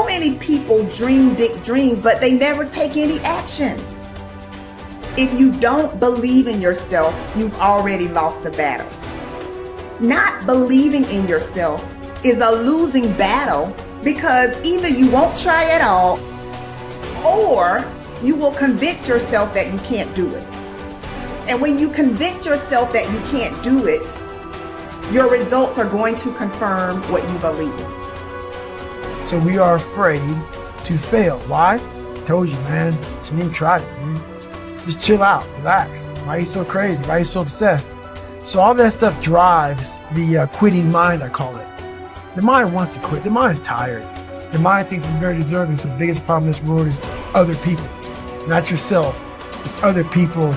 many people dream big dreams, but they never take any action. If you don't believe in yourself, you've already lost the battle. Not believing in yourself is a losing battle because either you won't try at all or you will convince yourself that you can't do it. And when you convince yourself that you can't do it, your results are going to confirm what you believe. So we are afraid to fail. Why? I told you, man. Just need to try it, dude. Just chill out, relax. Why are you so crazy? Why are you so obsessed? So all that stuff drives the quitting mind, I call it. The mind wants to quit. The mind is tired. The mind thinks it's very deserving. So the biggest problem in this world is other people, not yourself. It's other people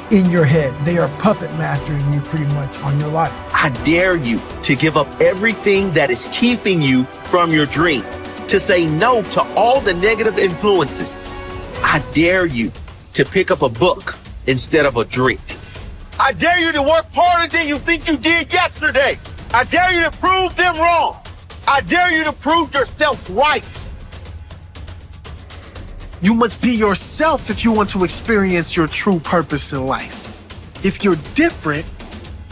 in your head. They are puppet mastering you pretty much on your life. I dare you to give up everything that is keeping you from your dream, to say no to all the negative influences. I dare you to pick up a book instead of a drink. I dare you to work harder than you think you did yesterday. I dare you to prove them wrong. I dare you to prove yourself right. You must be yourself if you want to experience your true purpose in life. If you're different,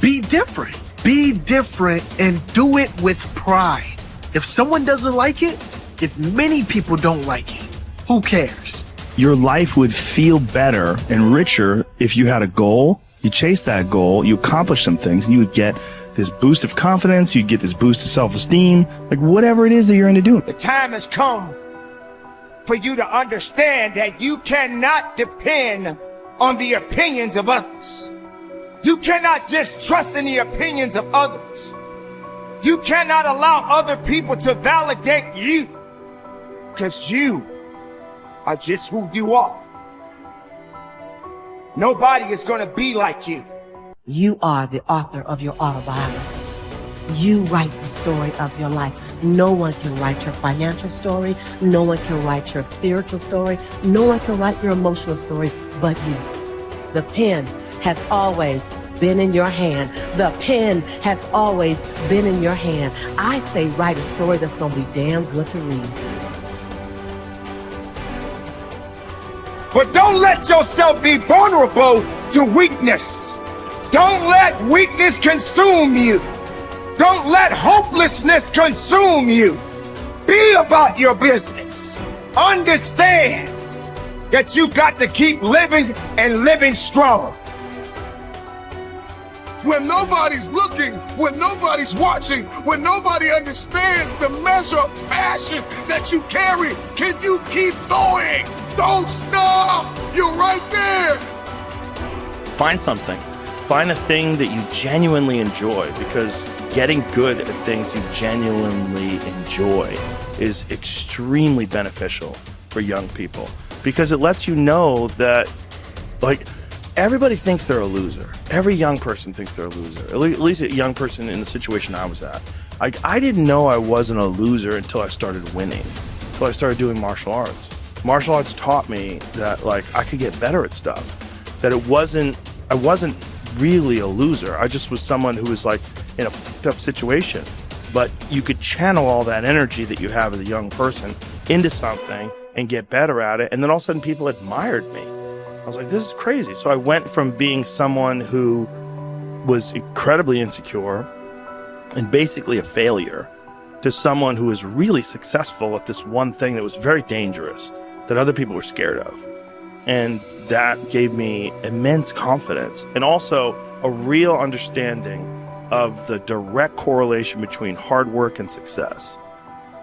be different. Be different and do it with pride. If someone doesn't like it, if many people don't like it, who cares? Your life would feel better and richer if you had a goal, you chase that goal, you accomplish some things, and you would get this boost of confidence, you'd get this boost of self-esteem, like whatever it is that you're into doing. The time has come for you to understand that you cannot depend on the opinions of others. You cannot just trust in the opinions of others. You cannot allow other people to validate you, because you are just who you are. Nobody is going to be like you. You are the author of your autobiography. You write the story of your life. No one can write your financial story. No one can write your spiritual story. No one can write your emotional story but you. The pen has always been in your hand. The pen has always been in your hand. I say write a story that's going to be damn good to read. But don't let yourself be vulnerable to weakness. Don't let weakness consume you. Don't let hopelessness consume you. Be about your business. Understand that you got to keep living and living strong. When nobody's looking, when nobody's watching, when nobody understands the measure of passion that you carry, can you keep going? Don't stop! You're right there! Find something. Find a thing that you genuinely enjoy, because getting good at things you genuinely enjoy is extremely beneficial for young people, because it lets you know that, like, everybody thinks they're a loser. Every young person thinks they're a loser. At least a young person in the situation I was at. Like, I didn't know I wasn't a loser until I started winning, until I started doing martial arts. Martial arts taught me that, like, I could get better at stuff, that I wasn't really a loser. I just was someone who was, like, in a fucked up situation. But you could channel all that energy that you have as a young person into something and get better at it. And then all of a sudden people admired me. I was like, this is crazy. So I went from being someone who was incredibly insecure and basically a failure to someone who was really successful at this one thing that was very dangerous, that other people were scared of. And that gave me immense confidence and also a real understanding of the direct correlation between hard work and success.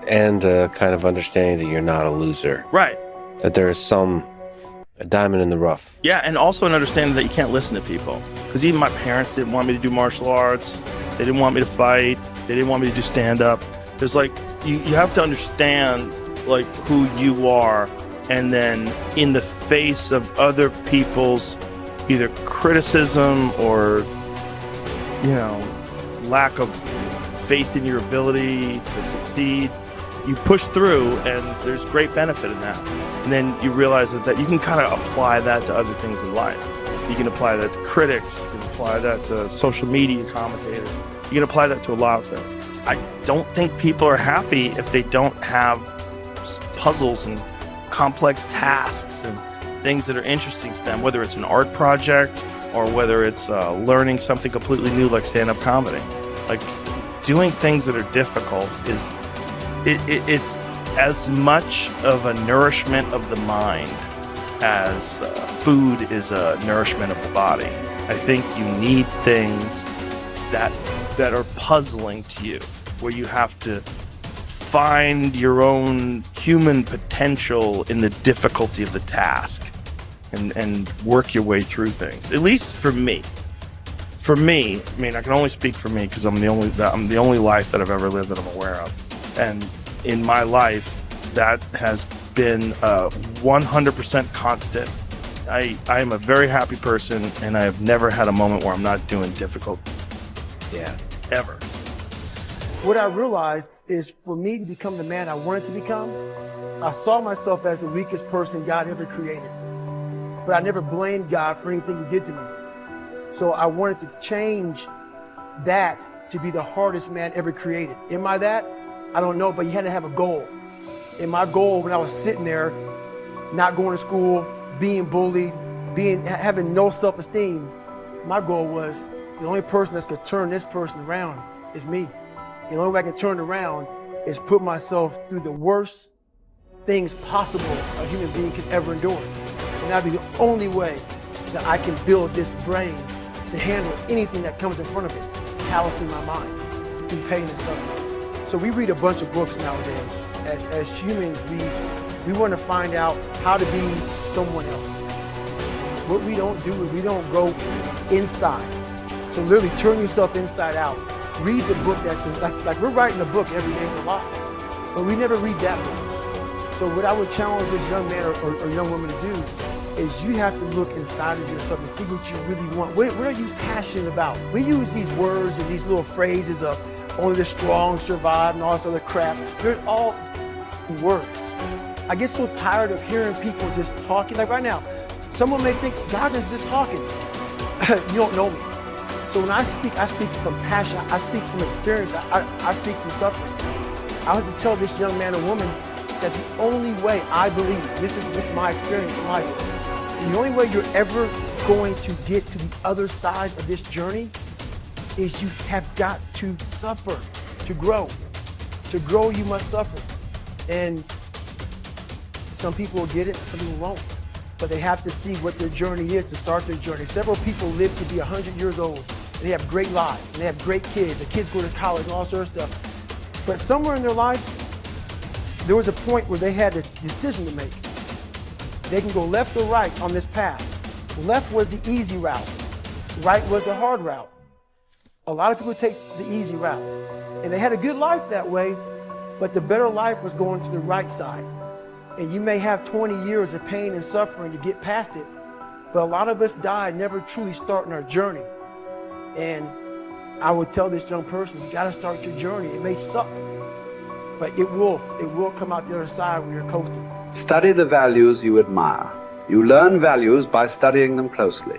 And kind of understanding that you're not a loser. Right. That there is a diamond in the rough. Yeah, and also an understanding that you can't listen to people. Because even my parents didn't want me to do martial arts. They didn't want me to fight. They didn't want me to do stand-up. There's like, you have to understand, like, who you are, and then in the face of other people's either criticism or, you know, lack of faith in your ability to succeed, you push through, and there's great benefit in that. And then you realize that you can kind of apply that to other things in life. You can apply that to critics, you can apply that to social media commentators, you can apply that to a lot of things. I don't think people are happy if they don't have puzzles and complex tasks and things that are interesting to them, whether it's an art project or whether it's learning something completely new like stand-up comedy. Like, doing things that are difficult is it's as much of a nourishment of the mind as food is a nourishment of the body. I think you need things that are puzzling to you, where you have to find your own human potential in the difficulty of the task and work your way through things. At least for me. For me, I mean, I can only speak for me because I'm the only life that I've ever lived that I'm aware of. And in my life, that has been 100% constant. I am a very happy person, and I have never had a moment where I'm not doing difficult. Yeah. Ever. What I realized is, for me to become the man I wanted to become, I saw myself as the weakest person God ever created. But I never blamed God for anything he did to me. So I wanted to change that to be the hardest man ever created. Am I that? I don't know, but you had to have a goal. And my goal, when I was sitting there, not going to school, being bullied, having no self-esteem, my goal was the only person that's gonna turn this person around is me. The only way I can turn it around is put myself through the worst things possible a human being could ever endure. And that'd be the only way that I can build this brain to handle anything that comes in front of it, callousing my mind through pain and suffering. So we read a bunch of books nowadays. As humans, we want to find out how to be someone else. What we don't do is we don't go inside. So literally turn yourself inside out. Read the book that's like we're writing a book every day for life, but we never read that book. So what I would challenge this young man or young woman to do is you have to look inside of yourself and see what you really want. What are you passionate about? We use these words and these little phrases of only the strong survive and all this other crap. They're all words. I get so tired of hearing people just talking. Like right now, someone may think God is just talking. You don't know me. So when I speak from passion. I speak from experience. I speak from suffering. I have to tell this young man or woman that the only way I believe, this is my experience in life, the only way you're ever going to get to the other side of this journey is you have got to suffer to grow. To grow, you must suffer. And some people will get it, some people won't. But they have to see what their journey is to start their journey. Several people live to be 100 years old. And they have great lives, and they have great kids. Their kids go to college and all sorts of stuff. But somewhere in their life, there was a point where they had a decision to make. They can go left or right on this path. Left was the easy route. Right was the hard route. A lot of people take the easy route. And they had a good life that way, but the better life was going to the right side. And you may have 20 years of pain and suffering to get past it, but a lot of us die never truly starting our journey. And I would tell this young person, you gotta start your journey. It may suck, but it will come out the other side when you're coasting. Study the values you admire. You learn values by studying them closely.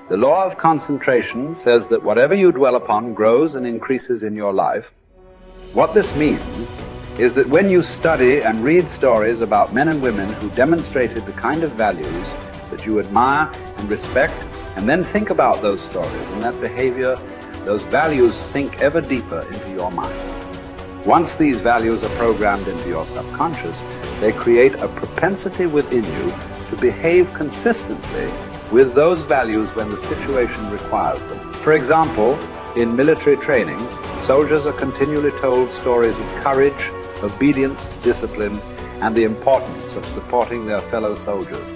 The law of concentration says that whatever you dwell upon grows and increases in your life. What this means is that when you study and read stories about men and women who demonstrated the kind of values that you admire and respect, and then think about those stories and that behavior, those values sink ever deeper into your mind. Once these values are programmed into your subconscious, they create a propensity within you to behave consistently with those values when the situation requires them. For example, in military training, soldiers are continually told stories of courage, obedience, discipline, and the importance of supporting their fellow soldiers.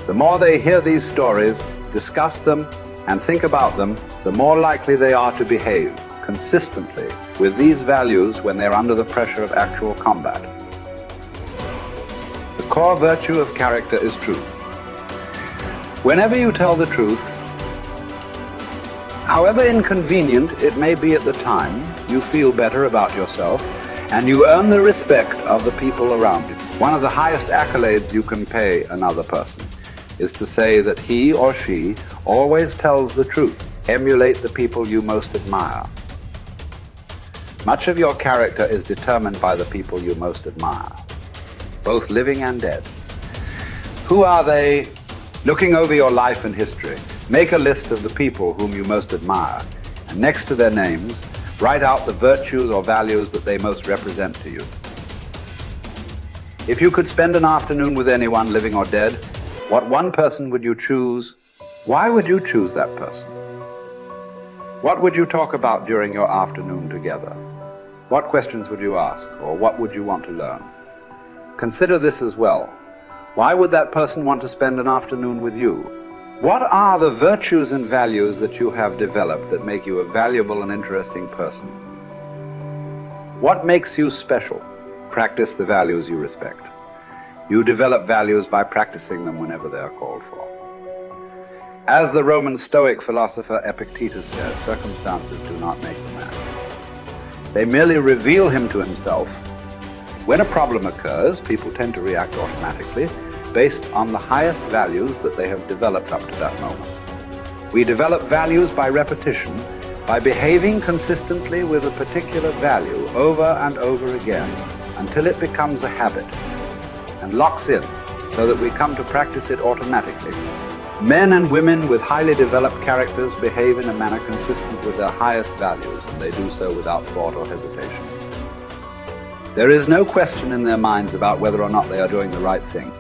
The more they hear these stories, discuss them, and think about them, the more likely they are to behave consistently with these values when they're under the pressure of actual combat. The core virtue of character is truth. Whenever you tell the truth, however inconvenient it may be at the time, you feel better about yourself and you earn the respect of the people around you. One of the highest accolades you can pay another person is to say that he or she always tells the truth. Emulate the people you most admire. Much of your character is determined by the people you most admire. both living and dead. Who are they? Looking over your life and history, make a list of the people whom you most admire, and next to their names, write out the virtues or values that they most represent to you. If you could spend an afternoon with anyone, living or dead, what one person would you choose? Why would you choose that person? What would you talk about during your afternoon together? What questions would you ask, or what would you want to learn? Consider this as well. Why would that person want to spend an afternoon with you? What are the virtues and values that you have developed that make you a valuable and interesting person? What makes you special? Practice the values you respect. You develop values by practicing them whenever they are called for. As the Roman Stoic philosopher Epictetus said, circumstances do not make the man. They merely reveal him to himself. When a problem occurs, people tend to react automatically based on the highest values that they have developed up to that moment. We develop values by repetition, by behaving consistently with a particular value over and over again until it becomes a habit and locks in so that we come to practice it automatically. Men and women with highly developed characters behave in a manner consistent with their highest values, and they do so without thought or hesitation. There is no question in their minds about whether or not they are doing the right thing.